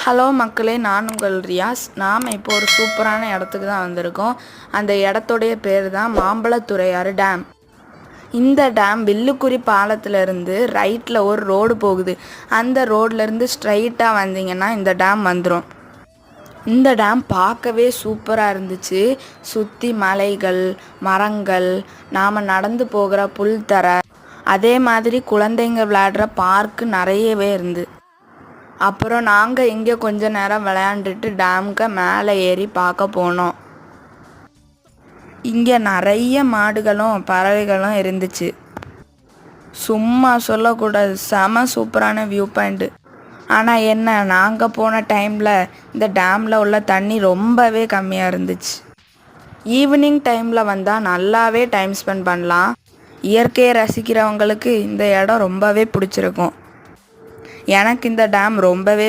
Hello மக்களே, நான் உங்கள் ரியாஸ். நாம் இப்போ ஒரு சூப்பரான இடத்துக்கு தான் வந்திருக்கோம். அந்த இடத்துடைய பேர் தான் மாம்பழத்துறையாறு டேம். இந்த டேம் வில்லுக்குறி பாலத்திலேருந்து ரைட்டில் ஒரு ரோடு போகுது. அந்த ரோட்லேருந்து ஸ்ட்ரைட்டாக வந்தீங்கன்னா இந்த டேம் வந்துடும். இந்த டேம் பார்க்கவே சூப்பராக இருந்துச்சு. சுற்றி மலைகள், மரங்கள், நாம் நடந்து போகிற புல்தரை, அதே மாதிரி குழந்தைங்க விளையாடுற பார்க்கு நிறையவே இருந்து. அப்புறம் நாங்கள் இங்கே கொஞ்ச நேரம் விளையாண்டுட்டு டேமுக்கு மேலே ஏறி பார்க்க போனோம். இங்கே நிறைய மாடுகளும் பறவைகளும் இருந்துச்சு. சும்மா சொல்லக்கூடாது, செம சூப்பரான வியூ பாயிண்ட்டு. ஆனால் என்ன, நாங்கள் போன டைமில் இந்த டேமில் உள்ள தண்ணி ரொம்பவே கம்மியாக இருந்துச்சு. ஈவினிங் டைமில் வந்தால் நல்லாவே டைம் ஸ்பெண்ட் பண்ணலாம். இயற்கையை ரசிக்கிறவங்களுக்கு இந்த இடம் ரொம்பவே பிடிச்சிருக்கும். எனக்கு இந்த டேம் ரொம்பவே